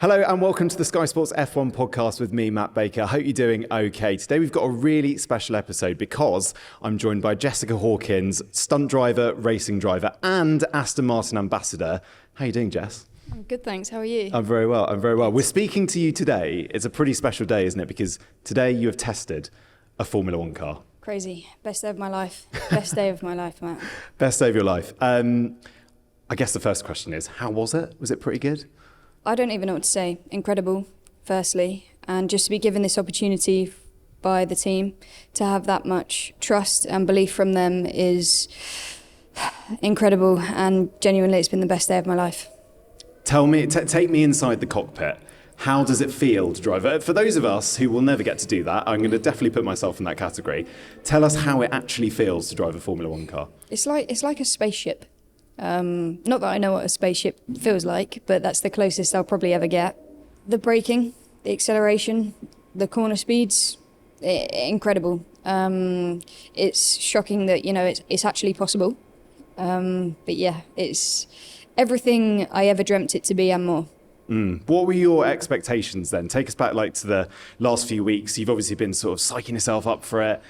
Hello and welcome to the Sky Sports F1 podcast with me, Matt Baker. I hope you're doing okay. Today we've got a really special episode because I'm joined by Jess Hawkins, stunt driver, racing driver and Aston Martin ambassador. How are you doing, Jess? I'm good, thanks. How are you? I'm very well. We're speaking to you today. It's a pretty special day, isn't it? Because today you have tested a Formula One car. Crazy. Best day of my life. Best day of my life, Matt. Best day of your life. I guess the first question is, how was it? Was it pretty good? I don't even know what to say. Incredible, firstly. And just to be given this opportunity by the team to have that much trust and belief from them is incredible. And genuinely, it's been the best day of my life. Take me inside the cockpit. How does it feel to drive? For those of us who will never get to do that, I'm going to definitely put myself in that category. Tell us how it actually feels to drive a Formula One car. It's like a spaceship. Not that I know what a spaceship feels like, but that's the closest I'll probably ever get. The braking, the acceleration, the corner speeds, incredible. It's shocking that, it's actually possible. But yeah, it's everything I ever dreamt it to be and more. What were your expectations then? Take us back to the last few weeks. You've obviously been sort of psyching yourself up for it.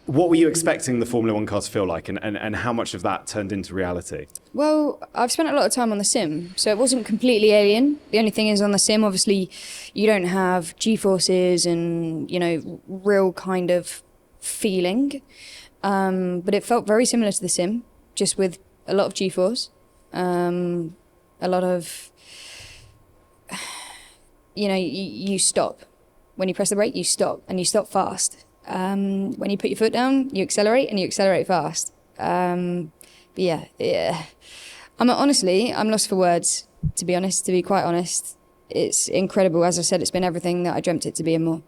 What were you expecting the Formula One car to feel like and how much of that turned into reality? Well, I've spent a lot of time on the sim, so it wasn't completely alien. The only thing is on the sim, obviously, you don't have G-forces and, real kind of feeling. But it felt very similar to the sim, just with a lot of G-force, a lot of, you stop. When you press the brake, you stop, and you stop fast. When you put your foot down, you accelerate and you accelerate fast. But yeah. I'm lost for words, to be quite honest. It's incredible. As I said, it's been everything that I dreamt it to be and more.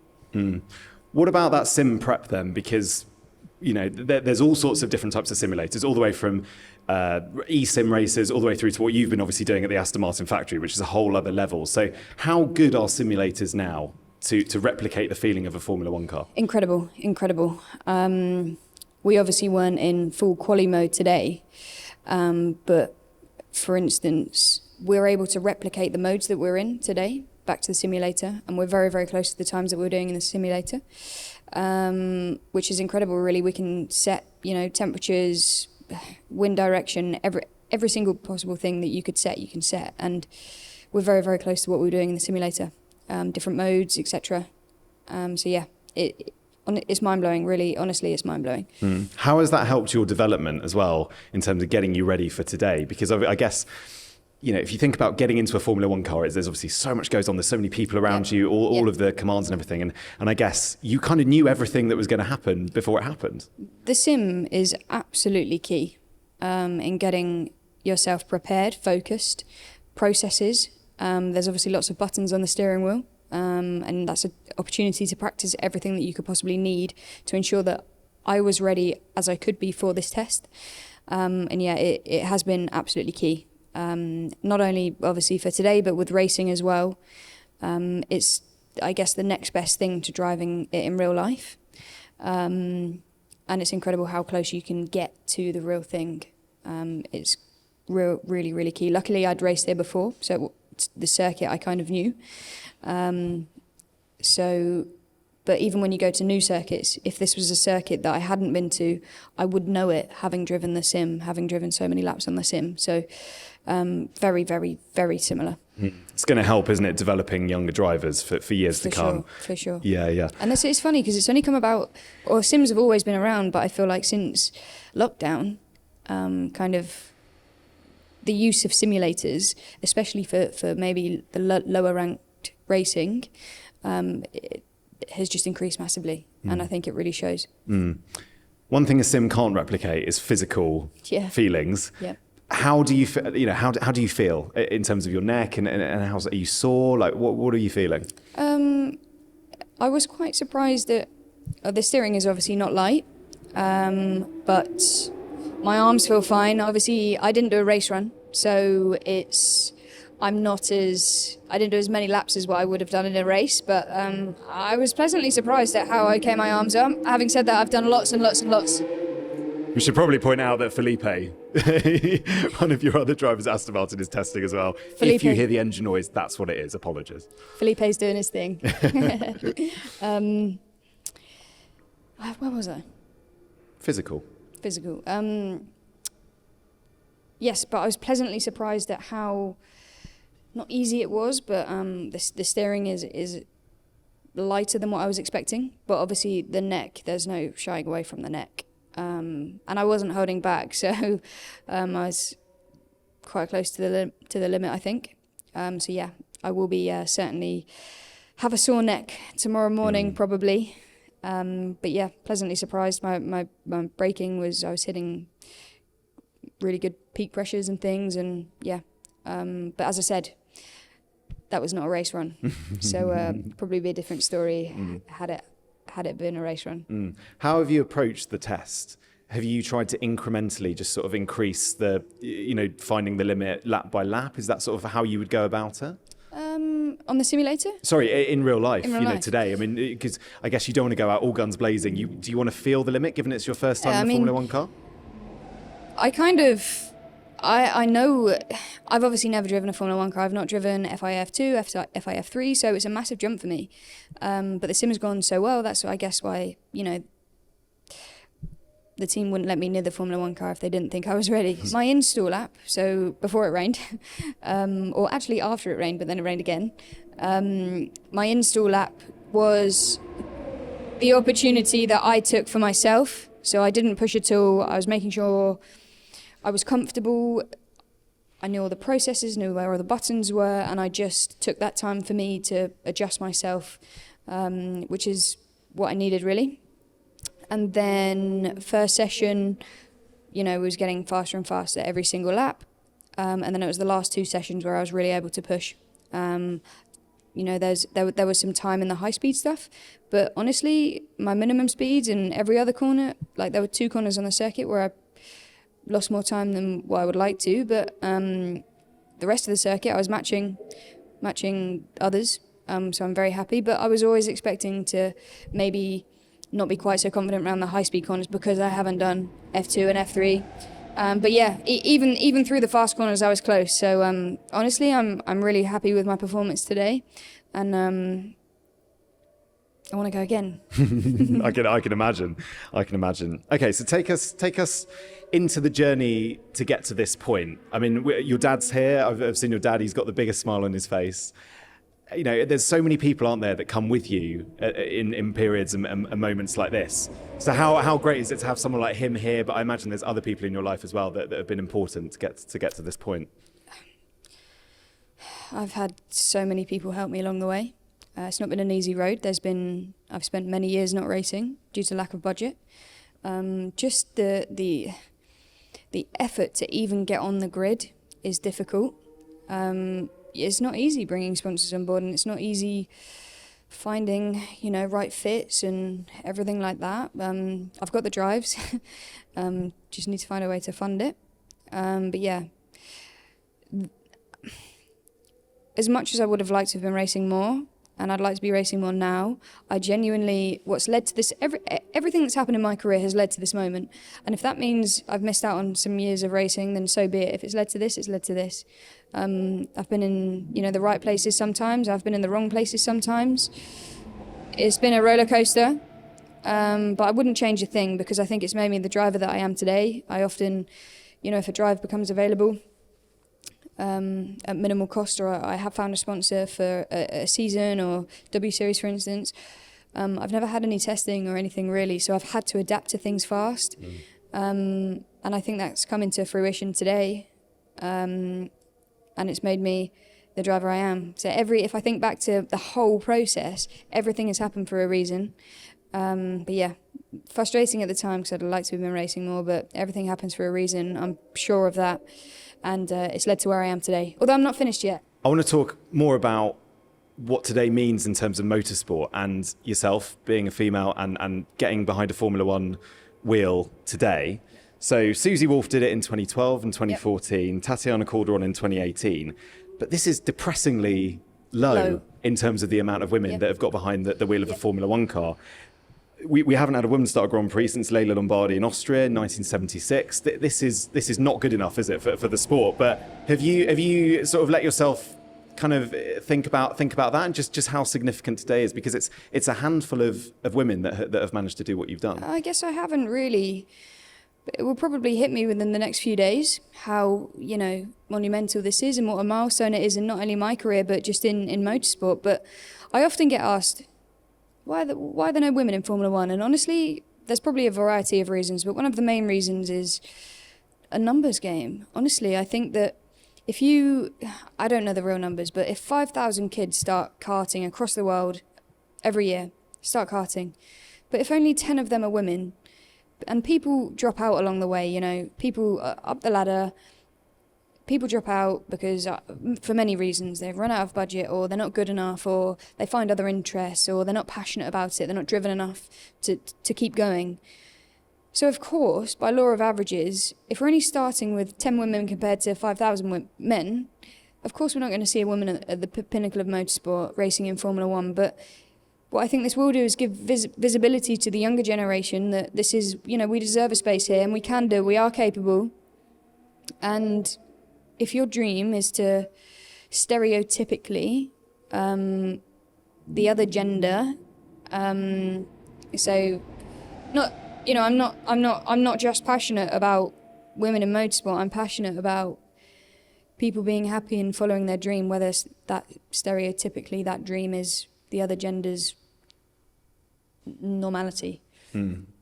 What about that sim prep then? Because, there's all sorts of different types of simulators, all the way from eSIM races, all the way through to what you've been obviously doing at the Aston Martin factory, which is a whole other level. So how good are simulators now to replicate the feeling of a Formula One car? Incredible. We obviously weren't in full quali mode today, but for instance, we're able to replicate the modes that we're in today back to the simulator, and we're very, very close to the times that we were doing in the simulator, which is incredible, really. We can set, temperatures, wind direction, every single possible thing that you can set, and we're very, very close to what we were doing in the simulator. Different modes, etc. So yeah, it's mind-blowing, really. Honestly, it's mind-blowing. How has that helped your development as well in terms of getting you ready for today? Because I guess, if you think about getting into a Formula One car, there's obviously so much goes on. There's so many people around you, all of the commands and everything. And I guess you kind of knew everything that was going to happen before it happened. The sim is absolutely key in getting yourself prepared, focused, processes. There's obviously lots of buttons on the steering wheel, and that's an opportunity to practice everything that you could possibly need to ensure that I was ready as I could be for this test. It has been absolutely key, not only obviously for today, but with racing as well. It's, I guess, the next best thing to driving it in real life. And it's incredible how close you can get to the real thing. It's really, really key. Luckily, I'd raced there before, so the circuit I kind of knew. But even when you go to new circuits, if this was a circuit that I hadn't been to, I would know it, having driven the sim, having driven so many laps on the sim. So very, very, very similar. It's going to help, isn't it, developing younger drivers for years to come? For sure. Yeah. And it's funny because it's only come about, or sims have always been around, but I feel like since lockdown, kind of the use of simulators, especially for maybe the lower ranked racing, it has just increased massively, and I think it really shows. One thing a sim can't replicate is physical feelings. Yeah. How do you how do you feel in terms of your neck and are you sore? Like what are you feeling? I was quite surprised that the steering is obviously not light, but my arms feel fine. Obviously, I didn't do a race run, so I didn't do as many laps as what I would have done in a race, but I was pleasantly surprised at how okay my arms are. Having said that, I've done lots and lots and lots. We should probably point out that Felipe, one of your other drivers at Aston Martin, is testing as well. Felipe. If you hear the engine noise, that's what it is. Apologies. Felipe's doing his thing. Where was I? Physical. Yes, but I was pleasantly surprised at how not easy it was, but the steering is lighter than what I was expecting. But obviously the neck, there's no shying away from the neck. And I wasn't holding back, so I was quite close to the limit, I think. So yeah, I will be certainly have a sore neck tomorrow morning probably. But yeah, pleasantly surprised. My braking I was hitting really good peak pressures and things, and yeah. But as I said, that was not a race run, so probably be a different story had it been a race run. How have you approached the test? Have you tried to incrementally just sort of increase finding the limit lap by lap? Is that sort of how you would go about it? On the simulator? Sorry, in real life, life. today. I mean, because I guess you don't want to go out all guns blazing. Do you want to feel the limit, given it's your first time in a Formula One car? I know, I've obviously never driven a Formula One car. I've not driven FIF2, FIF3, so it's a massive jump for me. But the sim has gone so well, that's I guess why, the team wouldn't let me near the Formula One car if they didn't think I was ready. My install lap, so before it rained, or actually after it rained, but then it rained again, my install lap was the opportunity that I took for myself. So I didn't push at all. I was making sure I was comfortable. I knew all the processes, knew where all the buttons were, and I just took that time for me to adjust myself, which is what I needed really. And then first session, was getting faster and faster every single lap. And then it was the last two sessions where I was really able to push. There was some time in the high speed stuff, but honestly, my minimum speeds in every other corner, there were two corners on the circuit where I lost more time than what I would like to, but the rest of the circuit I was matching others, so I'm very happy. But I was always expecting to maybe not be quite so confident around the high speed corners because I haven't done F2 and F3. But yeah, even through the fast corners I was close. So honestly, I'm really happy with my performance today, and I want to go again. I can imagine. Okay, so take us into the journey to get to this point. I mean, your dad's here. I've seen your dad. He's got the biggest smile on his face. There's so many people, aren't there, that come with you in periods and moments like this. So how great is it to have someone like him here? But I imagine there's other people in your life as well that have been important to get to this point. I've had so many people help me along the way. It's not been an easy road. I've spent many years not racing due to lack of budget. Just the effort to even get on the grid is difficult. It's not easy bringing sponsors on board, and it's not easy finding, right fits and everything like that. I've got the drives, just need to find a way to fund it. But yeah, as much as I would have liked to have been racing more, and I'd like to be racing more now, what's led to this, everything that's happened in my career has led to this moment. And if that means I've missed out on some years of racing, then so be it. If it's led to this, it's led to this. I've been in, the right places sometimes. I've been in the wrong places sometimes. It's been a roller coaster, but I wouldn't change a thing because I think it's made me the driver that I am today. I often, if a drive becomes available, at minimal cost, or I have found a sponsor for a season or W Series, for instance. I've never had any testing or anything really, so I've had to adapt to things fast. And I think that's come into fruition today. And it's made me the driver I am. So if I think back to the whole process, everything has happened for a reason. But yeah, frustrating at the time because I'd like to have been racing more, but everything happens for a reason. I'm sure of that. And it's led to where I am today, although I'm not finished yet. I want to talk more about what today means in terms of motorsport and yourself being a female and getting behind a Formula One wheel today. So Susie Wolff did it in 2012 and 2014, yep. Tatiana Calderon in 2018. But this is depressingly low in terms of the amount of women yep. that have got behind the wheel of yep. a Formula One car. we haven't had a women's start Grand Prix since Leila Lombardi in Austria in 1976. This is not good enough, is it, for the sport? But have you sort of let yourself kind of think about that, and just how significant today is, because it's a handful of women that have managed to do what you've done. I guess I haven't really. It will probably hit me within the next few days how, monumental this is and what a milestone it is in not only my career but just in motorsport. But I often get asked, why are there no women in Formula One? And honestly, there's probably a variety of reasons, but one of the main reasons is a numbers game. Honestly, I think that I don't know the real numbers, but if 5,000 kids start karting across the world every year, start karting, but if only 10 of them are women, and people drop out along the way, people up the ladder, people drop out because for many reasons, they've run out of budget, or they're not good enough, or they find other interests, or they're not passionate about it, they're not driven enough to keep going. So of course, by law of averages, if we're only starting with 10 women compared to 5,000 men, of course we're not going to see a woman at the pinnacle of motorsport racing in Formula One. But what I think this will do is give visibility to the younger generation that this is, we deserve a space here, and we are capable. And if your dream is to stereotypically the other gender, so not. I'm not just passionate about women in motorsport. I'm passionate about people being happy and following their dream, whether that stereotypically that dream is the other gender's normality.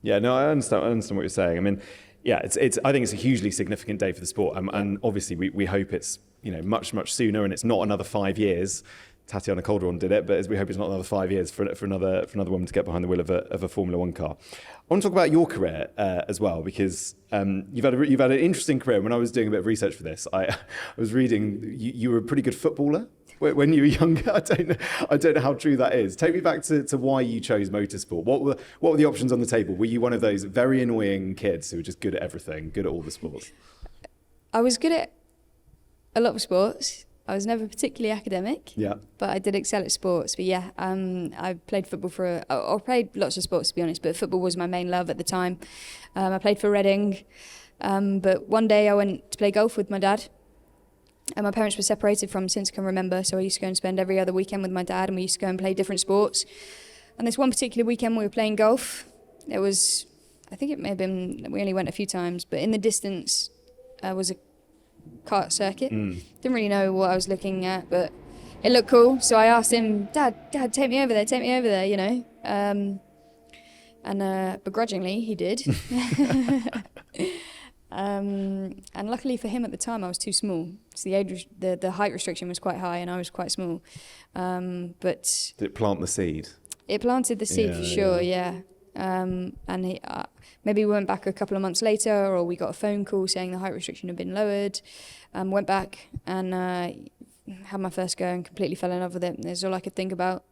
Yeah, no, I understand what you're saying. I mean, yeah, I think it's a hugely significant day for the sport, and obviously we hope it's much sooner, and it's not another 5 years. Tatiana Calderon did it, but as we hope it's not another 5 years for another woman to get behind the wheel of a Formula One car. I want to talk about your career as well, because you've had an interesting career. When I was doing a bit of research for this, I was reading you were a pretty good footballer when you were younger. I don't know how true that is. Take me back to why you chose motorsport. What were the options on the table? Were you one of those very annoying kids who were just good at everything, good at all the sports? I was good at a lot of sports. I was never particularly academic, but I did excel at sports. But yeah, I played football I played lots of sports, to be honest, but football was my main love at the time. I played for Reading, but one day I went to play golf with my dad, and my parents were separated from since I can remember, so I used to go and spend every other weekend with my dad, and we used to go and play different sports. And this one particular weekend we were playing golf. I think it may have been, we only went a few times, but in the distance was a kart circuit. Didn't really know what I was looking at, but it looked cool. So I asked him, Dad, take me over there, and begrudgingly he did. And luckily for him at the time I was too small. So the height restriction was quite high and I was quite small. But did it plant the seed? It planted the seed for sure, yeah. And maybe we went back a couple of months later, or we got a phone call saying the height restriction had been lowered. Went back and had my first go and completely fell in love with it. It's all I could think about,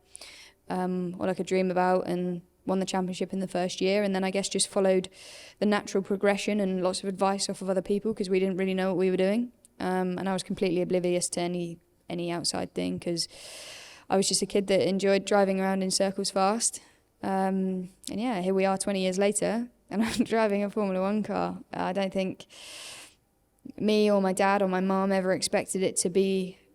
all I could dream about, and won the championship in the first year. And then I guess just followed the natural progression and lots of advice off of other people, because we didn't really know what we were doing. And I was completely oblivious to any outside thing, because I was just a kid that enjoyed driving around in circles fast. And yeah, here we are 20 years later, and I'm driving a Formula One car. I don't think me or my dad or my mom ever expected it to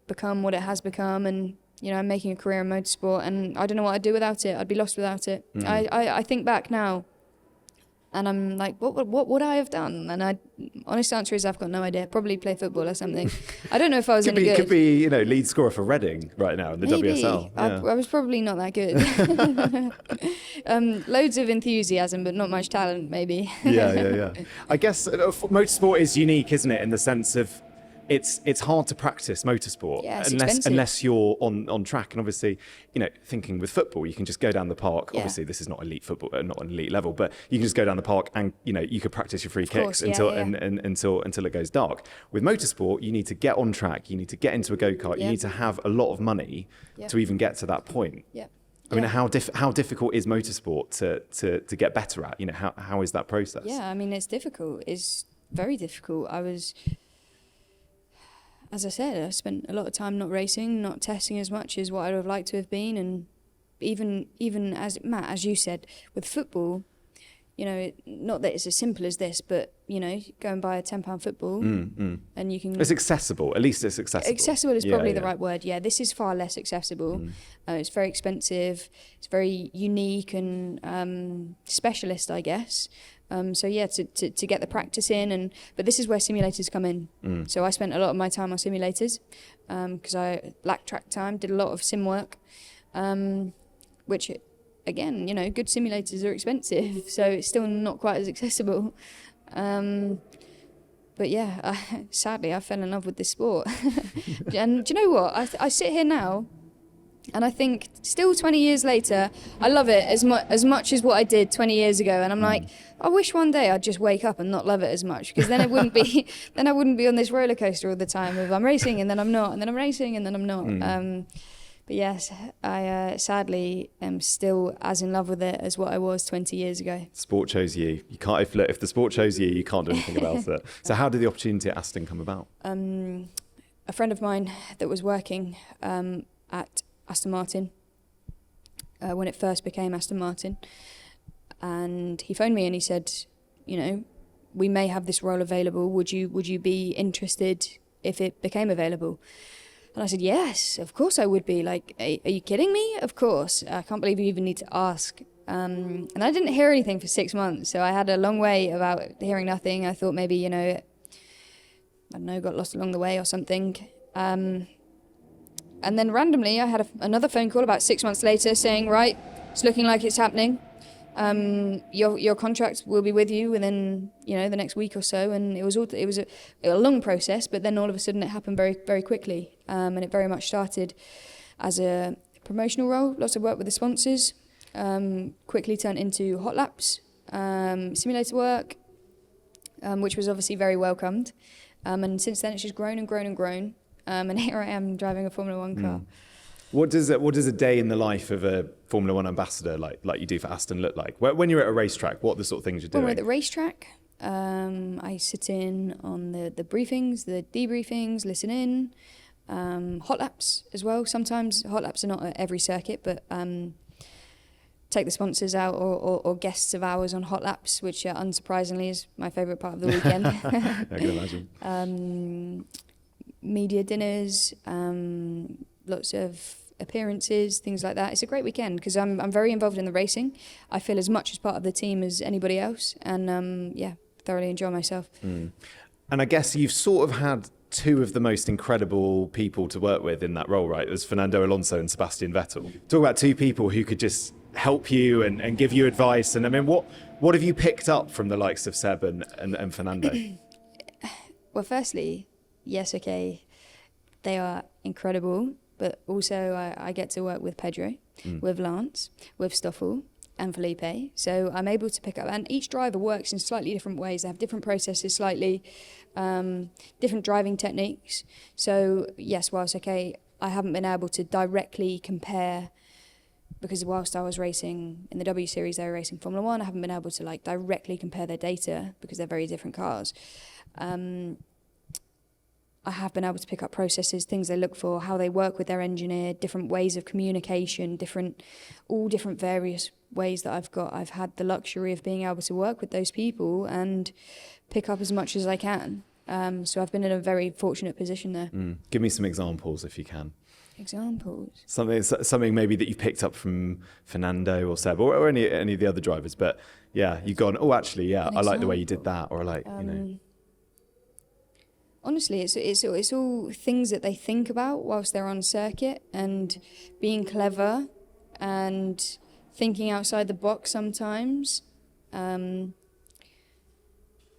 become what it has become. And, I'm making a career in motorsport, and I don't know what I'd do without it. I'd be lost without it. I think back now, and I'm like, what would I have done? And honest answer is I've got no idea. Probably play football or something. I don't know if I was any good. Could be, lead scorer for Reading right now in the Maybe. WSL. Yeah. I was probably not that good. Loads of enthusiasm, but not much talent, maybe. Yeah. I guess motorsport is unique, isn't it, in the sense of it's hard to practice motorsport unless you're on track. And obviously, thinking with football, you can just go down the park. Yeah. Obviously, this is not elite football, not an elite level, but you can just go down the park and you could practice your free kicks until it goes dark. With motorsport, you need to get on track. You need to get into a go-kart. You need to have a lot of money to even get to that point. Yeah. I mean, how difficult is motorsport to get better at? How is that process? Yeah, I mean, it's difficult. It's very difficult. As I said, I spent a lot of time not racing, not testing as much as what I would have liked to have been, and even as Matt, as you said, with football, you know, not that it's as simple as this, but, you know, go and buy a £10 football and you can... It's accessible. At least it's accessible. Accessible is probably the right word. Yeah, this is far less accessible. It's very expensive. It's very unique and specialist, I guess. So yeah, to get the practice in, but this is where simulators come in. So I spent a lot of my time on simulators because I lacked track time, did a lot of sim work, which... Again, you know, good simulators are expensive, so it's still not quite as accessible. But yeah, sadly, I fell in love with this sport. And do you know what? I sit here now, and I think still 20 years later, I love it as much as what I did 20 years ago. And I'm like, I wish one day I'd just wake up and not love it as much, because then it wouldn't be, then I wouldn't be on this roller coaster all the time of I'm racing and then I'm not, and then I'm racing and then I'm not. But yes, I sadly am still as in love with it as what I was 20 years ago. Sport chose you. You can't, if the sport chose you, you can't do anything about it. So how did the opportunity at Aston come about? A friend of mine that was working at Aston Martin when it first became Aston Martin, and he phoned me and he said, you know, we may have this role available. Would you be interested if it became available? And I said, yes, of course I would be. Like, are you kidding me? Of course. I can't believe you even need to ask. And I didn't hear anything for 6 months. So I had a long way about hearing nothing. I thought maybe, you know, I don't know, got lost along the way or something. And then randomly I had another phone call about 6 months later saying, right, it's looking like it's happening. Your contract will be with you within, you know, the next week or so. And it was a long process, but then all of a sudden it happened very, very quickly. And it very much started as a promotional role, lots of work with the sponsors, quickly turned into hot laps, simulator work, which was obviously very welcomed. And since then it's just grown and grown and grown. And here I am driving a Formula One car. What does a day in the life of a Formula One ambassador like you do for Aston look like? When you're at a racetrack, what are the sort of things you're doing? When we're at the racetrack, I sit in on the briefings, the debriefings, listen in, hot laps as well. Sometimes hot laps are not at every circuit, but take the sponsors out or guests of ours on hot laps, which unsurprisingly is my favourite part of the weekend. I can imagine. Media dinners, lots of appearances, things like that. It's a great weekend because I'm very involved in the racing. I feel as much as part of the team as anybody else, and thoroughly enjoy myself. And I guess you've sort of had two of the most incredible people to work with in that role, right? There's Fernando Alonso and Sebastian Vettel. Talk about two people who could just help you and give you advice. And I mean, what have you picked up from the likes of Seb and Fernando? Well, firstly, yes, okay, they are incredible. But also I get to work with Pedro, with Lance, with Stoffel and Felipe. So I'm able to pick up, and each driver works in slightly different ways. They have different processes, slightly different driving techniques. So yes, whilst okay, I haven't been able to directly compare, because whilst I was racing in the W Series, they were racing Formula One, I haven't been able to like directly compare their data because they're very different cars. I have been able to pick up processes, things they look for, how they work with their engineer, different ways of communication, all different various ways that I've had the luxury of being able to work with those people and pick up as much as I can. So I've been in a very fortunate position there. Give me some examples if you can. Examples? Something maybe that you picked up from Fernando or Seb or any of the other drivers, but yeah, you've gone, oh, actually, yeah, I like the way you did that, or I like, you know. Honestly, it's all things that they think about whilst they're on circuit, and being clever and thinking outside the box sometimes. You've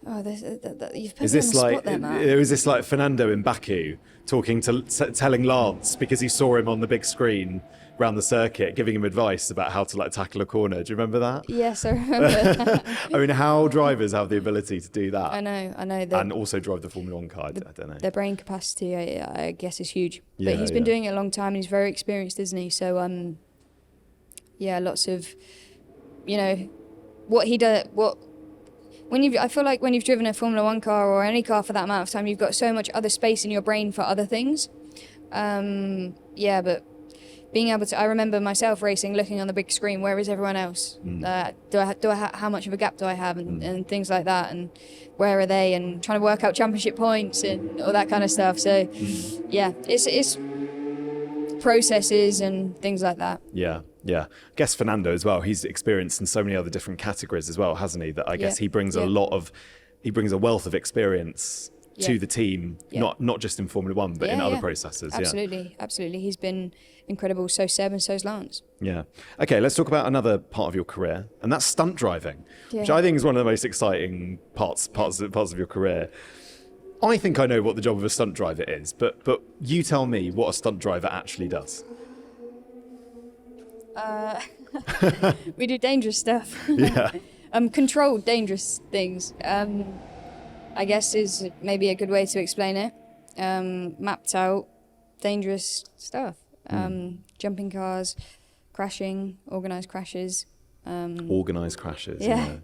put me on the spot there, Matt. Is this like Fernando in Baku telling Lance, because he saw him on the big screen around the circuit, giving him advice about how to like tackle a corner? Do you remember that? Yes, I remember. I mean, how drivers have the ability to do that? I know. And also drive the Formula One car, I don't know. Their brain capacity, I guess, is huge. But he's been doing it a long time and he's very experienced, isn't he? So, lots of, you know, what he does, I feel like when you've driven a Formula One car or any car for that amount of time, you've got so much other space in your brain for other things. But being able to, I remember myself racing, looking on the big screen, where is everyone else? How much of a gap do I have, and things like that, and where are they, and trying to work out championship points and all that kind of stuff. So yeah, it's processes and things like that. Yeah. I guess Fernando as well, he's experienced in so many other different categories as well, hasn't he? That I guess he brings a wealth of experience to the team, not just in Formula One, but in other processes. Absolutely. He's been incredible. So Seb, and so's Lance. Yeah. Okay, let's talk about another part of your career, and that's stunt driving, which I think is one of the most exciting parts of your career. I think I know what the job of a stunt driver is, but you tell me what a stunt driver actually does. We do dangerous stuff. Controlled dangerous things. I guess is maybe a good way to explain it. Mapped out dangerous stuff. Jumping cars, crashing, organised crashes. Organised crashes. Yeah.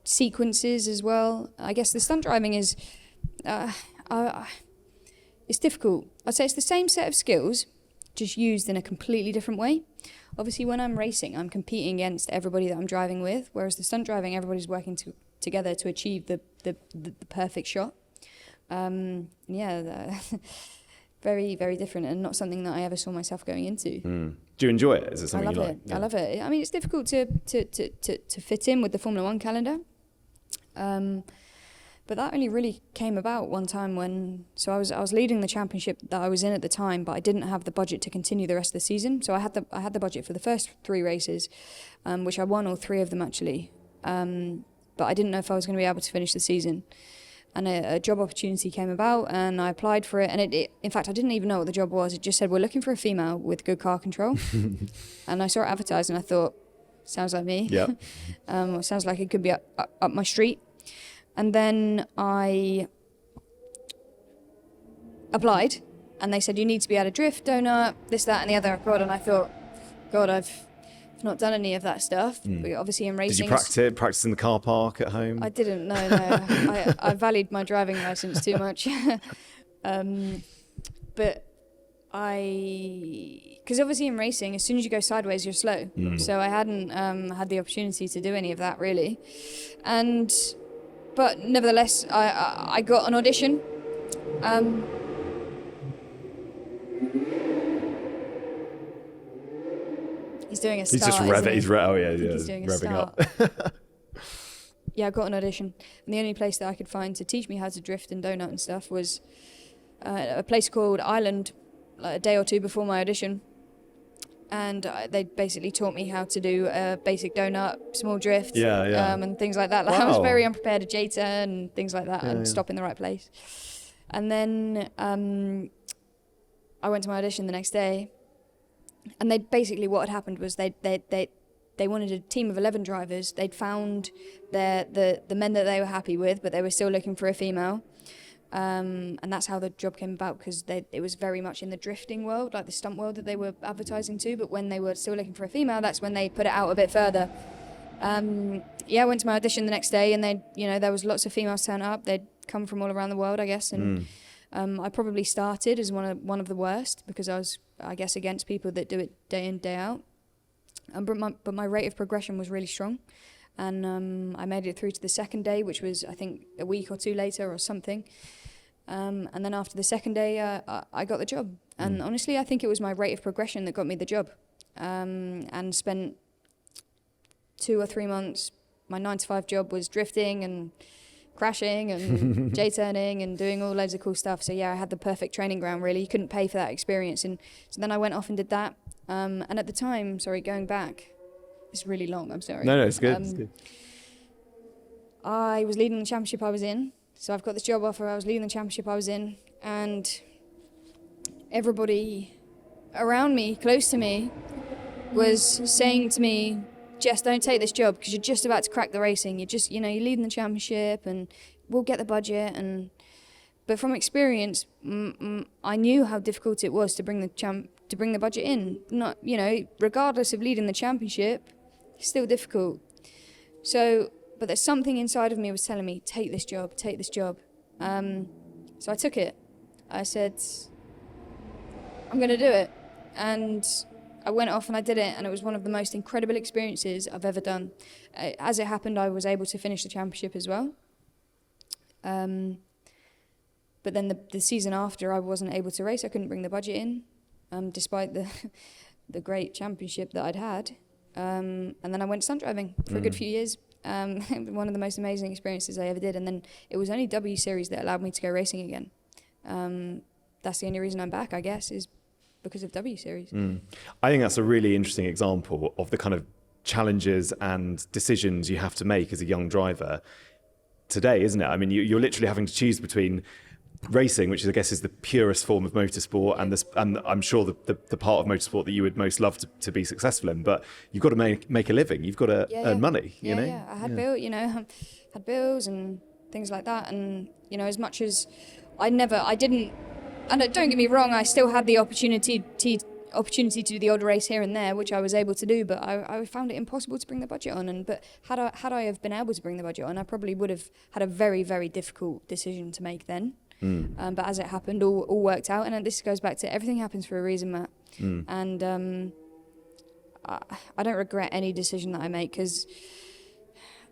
Sequences as well. I guess the stunt driving is, it's difficult. I'd say it's the same set of skills, just used in a completely different way. Obviously, when I'm racing, I'm competing against everybody that I'm driving with, whereas the stunt driving, everybody's working together to achieve the perfect shot. Very, very different, and not something that I ever saw myself going into. Do you enjoy it? Is it something you like? I love it. I mean, it's difficult to fit in with the Formula One calendar. But that only really came about one time I was leading the championship that I was in at the time, but I didn't have the budget to continue the rest of the season. So I had the budget for the first 3 races, which I won all 3 of them actually. But I didn't know if I was going to be able to finish the season. And a job opportunity came about, and I applied for it. And it in fact, I didn't even know what the job was. It just said, we're looking for a female with good car control. And I saw it advertised, and I thought, sounds like me. Yeah. Sounds like it could be up my street. And then I applied, and they said, you need to be able to drift, donut, this, that, and the other. God, and I thought, God, I've not done any of that stuff. But obviously in racing... Did you practice in the car park at home? I didn't, no. I valued my driving licence too much. But because obviously in racing, as soon as you go sideways, you're slow. So I hadn't had the opportunity to do any of that, really. But nevertheless, I got an audition. He's doing a start. He's just revving. He's doing revving up. Yeah, I got an audition, and the only place that I could find to teach me how to drift and donut and stuff was a place called Ireland, like a day or 2 before my audition. And they basically taught me how to do a basic donut, small drift, and things like that. Like, I was very unprepared, a J-turn and things like that, and stop in the right place. And then I went to my audition the next day, and what had happened was they wanted a team of 11 drivers. They'd found the men that they were happy with, but they were still looking for a female. And that's how the job came about, because it was very much in the drifting world, like the stunt world that they were advertising to. But when they were still looking for a female, that's when they put it out a bit further. I went to my audition the next day, and there was lots of females turn up. They'd come from all around the world, I guess, and I probably started as one of the worst, because I was, I guess, against people that do it day in, day out. But my rate of progression was really strong. And I made it through to the second day, which was, I think, a week or 2 later or something. And then after the second day, I got the job. And honestly, I think it was my rate of progression that got me the job. And spent 2 or 3 months, my 9-to-5 job was drifting and crashing and J-turning and doing all loads of cool stuff. So yeah, I had the perfect training ground, really. You couldn't pay for that experience. And so then I went off and did that. And at the time, going back, it's really long, I'm sorry. No, it's good. It's good. I was leading the championship I was in. So I've got this job offer, I was leading the championship I was in, and everybody around me, close to me, was saying to me, Jess, don't take this job because you're just about to crack the racing. You're leading the championship and we'll get the budget. But from experience, I knew how difficult it was to bring the budget in. Not, regardless of leading the championship, it's still difficult. But there's something inside of me was telling me, take this job. So I took it. I said, I'm going to do it. And I went off and I did it, and it was one of the most incredible experiences I've ever done. As it happened, I was able to finish the championship as well. But then the season after, I wasn't able to race. I couldn't bring the budget in, despite the great championship that I'd had. And then I went stunt driving for a good few years. One of the most amazing experiences I ever did. And then it was only W Series that allowed me to go racing again. That's the only reason I'm back, I guess, is because of W Series. I think that's a really interesting example of the kind of challenges and decisions you have to make as a young driver today, isn't it? I mean, you're literally having to choose between racing, which I guess is the purest form of motorsport, and I'm sure the part of motorsport that you would most love to be successful in, but you've got to make a living. You've got to earn money, you know? Yeah, I had had bills and things like that. And, as much as I didn't, and don't get me wrong, I still had the opportunity to do the odd race here and there, which I was able to do, but I found it impossible to bring the budget on. But had I have been able to bring the budget on, I probably would have had a very, very difficult decision to make then. But as it happened, all worked out, and this goes back to everything happens for a reason, Matt. And I don't regret any decision that I make, because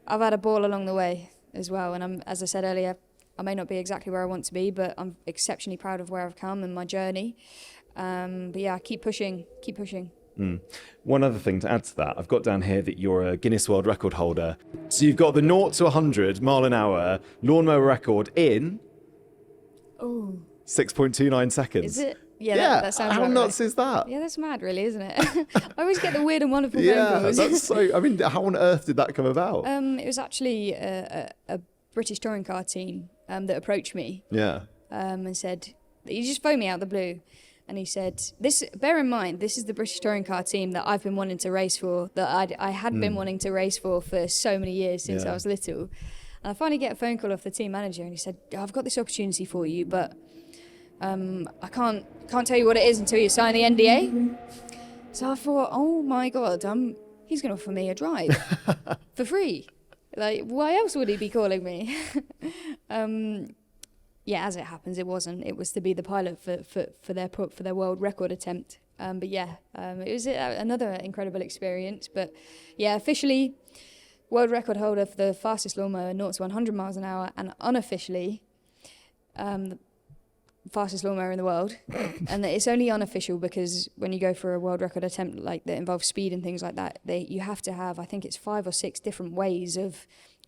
I've had a ball along the way as well. And as I said earlier, I may not be exactly where I want to be, but I'm exceptionally proud of where I've come and my journey. But yeah, keep pushing. One other thing to add to that, I've got down here that you're a Guinness World Record holder. So you've got the 0 to 100 mile an hour lawnmower record in 6.29 seconds. Is it? Yeah, that sounds how right. nuts is that? Yeah, that's mad, really, isn't it? I always get the weird and wonderful phone calls. That's so. I mean, how on earth did that come about? It was actually a British touring car team that approached me. Yeah. And said, he just phoned me out of the blue, and he said, bear in mind, this is the British touring car team that I've been wanting to race for, that I had been wanting to race for so many years since I was little. And I finally get a phone call off the team manager, and he said, I've got this opportunity for you, but I can't tell you what it is until you sign the NDA. So I thought, oh my God, he's going to offer me a drive for free. Like, why else would he be calling me? Yeah, as it happens, it wasn't. It was to be the pilot for their world record attempt. But yeah, it was another incredible experience. But yeah, officially, world record holder for the fastest lawnmower, 0 to 100 miles an hour, and unofficially, the fastest lawnmower in the world. And it's only unofficial because when you go for a world record attempt like that involves speed and things like that, you have to have, I think it's 5 or 6 different ways of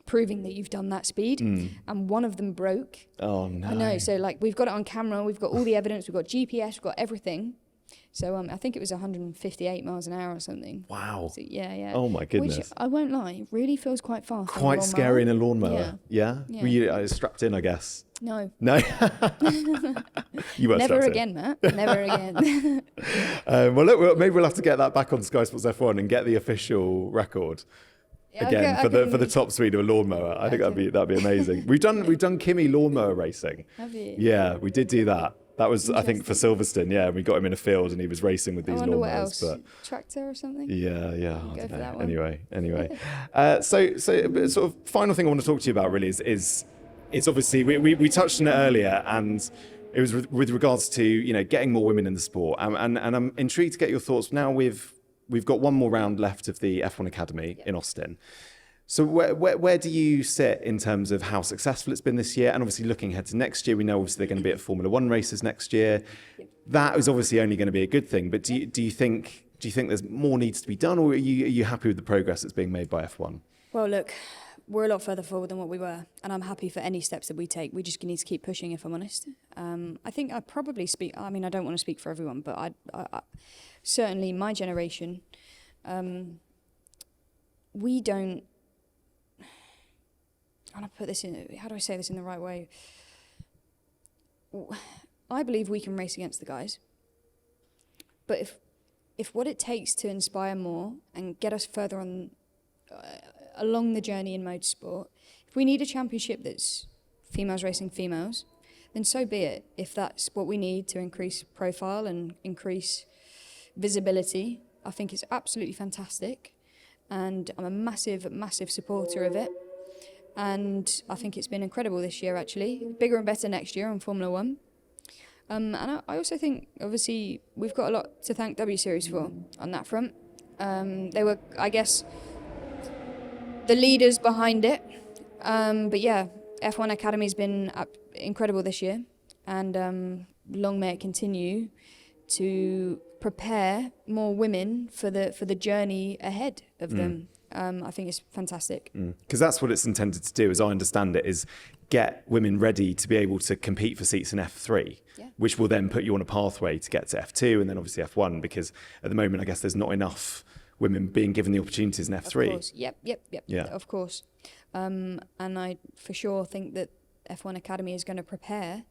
proving that you've done that speed, and one of them broke. Oh no. I know, so like we've got it on camera, we've got all the evidence, we've got GPS, we've got everything. So I think it was 158 miles an hour or something. Wow. So, yeah. Oh my goodness. Which, I won't lie, really feels quite fast. Quite scary in a lawnmower. Yeah? Yeah. Were you strapped in, I guess? No. You were Never strapped again, in. Matt. Never again. Well, look, maybe we'll have to get that back on Sky Sports F1 and get the official record. Again, for the top speed of a lawnmower. I think that'd be amazing. We've done Kimmy lawnmower racing. Have you? Yeah, we did do that. That was, I think, for Silverstone. Yeah, we got him in a field and he was racing with these I wonder lawnmowers. what else. But Tractor or something? yeah. I Go don't for know. that one. Anyway. So sort of final thing I want to talk to you about really is obviously we touched on it earlier, and it was with regards to getting more women in the sport. And I'm intrigued to get your thoughts now. We've got one more round left of the F1 Academy in Austin. So where do you sit in terms of how successful it's been this year? And obviously looking ahead to next year, we know obviously they're going to be at Formula One races next year. That is obviously only going to be a good thing. But do you think there's more needs to be done, or are you happy with the progress that's being made by F1? Well, look, we're a lot further forward than what we were, and I'm happy for any steps that we take. We just need to keep pushing, if I'm honest. I think I probably speak. I mean, I don't want to speak for everyone, but I certainly my generation, we don't. How do I say this in the right way? I believe we can race against the guys. But if what it takes to inspire more and get us further on along the journey in motorsport, if we need a championship that's females racing females, then so be it. If that's what we need to increase profile and increase visibility, I think it's absolutely fantastic. And I'm a massive, massive supporter of it. And I think it's been incredible this year, actually. Bigger and better next year on Formula One. And I also think, obviously, we've got a lot to thank W Series for on that front. They were, I guess, the leaders behind it. But yeah, F1 Academy's been incredible this year, and long may it continue to prepare more women for the journey ahead of them. I think it's fantastic. Because that's what it's intended to do, as I understand it, is get women ready to be able to compete for seats in F3, which will then put you on a pathway to get to F2 and then obviously F1, because at the moment, I guess there's not enough women being given the opportunities in F3. Of course, yep, Yeah. of course. And I for sure think that F1 Academy is going to prepare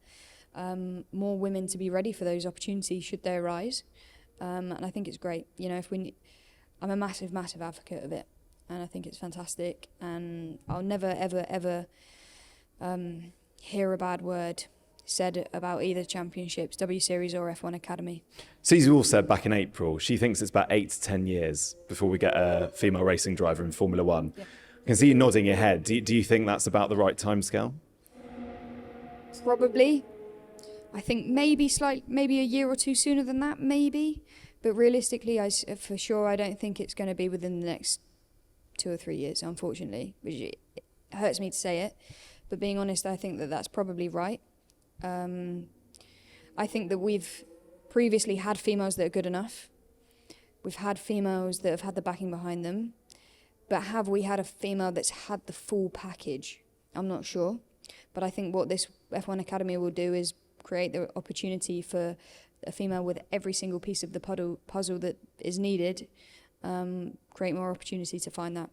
more women to be ready for those opportunities should they arise. And I think it's great. You know, I'm a massive advocate of it. And I think it's fantastic. And I'll never, ever hear a bad word said about either championships, W Series or F1 Academy. Susie Wolf said back in April, she thinks it's about 8 to 10 years before we get a female racing driver in Formula One. Yeah. I can see you nodding your head. Do you think that's about the right timescale? Probably. I think maybe a year or two sooner than that, maybe. But realistically, for sure, I don't think it's going to be within the next 2 or 3 years, unfortunately, which it hurts me to say it. But being honest, I think that that's probably right. I think that we've previously had females that are good enough. We've had females that have had the backing behind them. But have we had a female that's had the full package? I'm not sure. But I think what this F1 Academy will do is create the opportunity for a female with every single piece of the puzzle that is needed, create more opportunity to find that.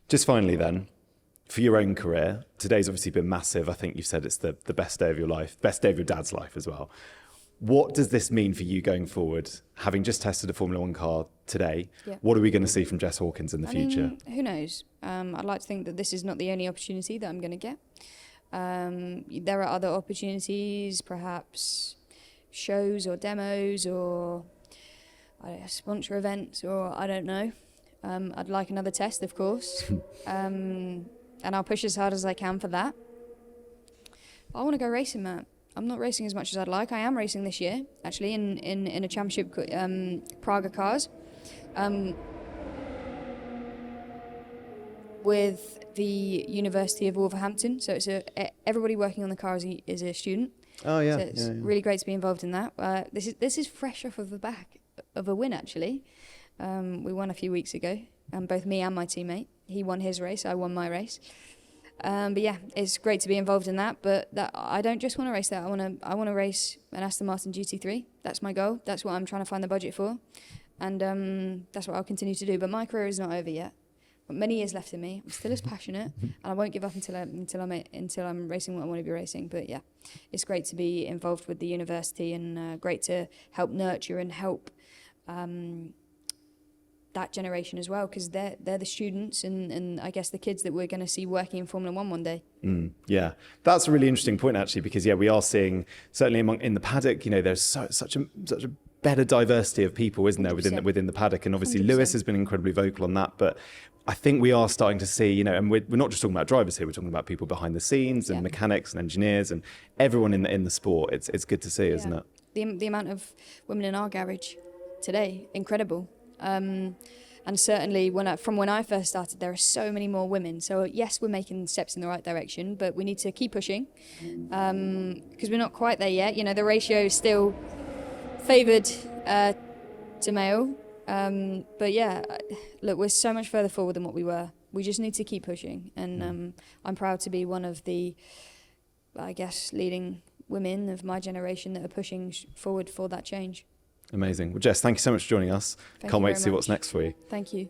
Just finally then, for your own career, today's obviously been massive. I think you've said it's the best day of your life, best day of your dad's life as well. What does this mean for you going forward? Having just tested a Formula One car today, what are we going to see from Jess Hawkins in the future? Who knows? I'd like to think that this is not the only opportunity that I'm going to get. There are other opportunities, perhaps shows or demos or sponsor events, or I don't know. I'd like another test, of course. And I'll push as hard as I can for that. But I want to go racing, Matt. I'm not racing as much as I'd like. I am racing this year, actually, in a championship, Praga cars, with the University of Wolverhampton. So it's everybody working on the car is a student. Oh yeah, so it's really great to be involved in that. This is fresh off of the back of a win, actually. We won a few weeks ago, both me and my teammate. He won his race, I won my race. But yeah, it's great to be involved in that. But I don't just want to race that. I want to race an Aston Martin GT3. That's my goal. That's what I'm trying to find the budget for, and that's what I'll continue to do. But my career is not over yet. Got many years left in me. I'm still as passionate, and I won't give up until I'm racing what I want to be racing. But yeah, it's great to be involved with the university, and great to help nurture and help that generation as well, because they're the students and I guess the kids that we're going to see working in Formula One day. Yeah, that's a really interesting point actually, because we are seeing certainly in the paddock, there's such a better diversity of people, isn't there, within the paddock, and obviously 100%. Lewis has been incredibly vocal on that, but I think we are starting to see, and we're not just talking about drivers here, we're talking about people behind the scenes and mechanics and engineers and everyone in the sport. It's good to see, isn't it? The amount of women in our garage today, incredible. And certainly from when I first started, there are so many more women. So yes, we're making steps in the right direction, but we need to keep pushing, because we're not quite there yet. The ratio is still favoured to male. But yeah, look, we're so much further forward than what we were. We just need to keep pushing. And I'm proud to be one of the, I guess, leading women of my generation that are pushing forward for that change. Amazing. Well, Jess, thank you so much for joining us. Can't wait to see what's next for you. Thank you.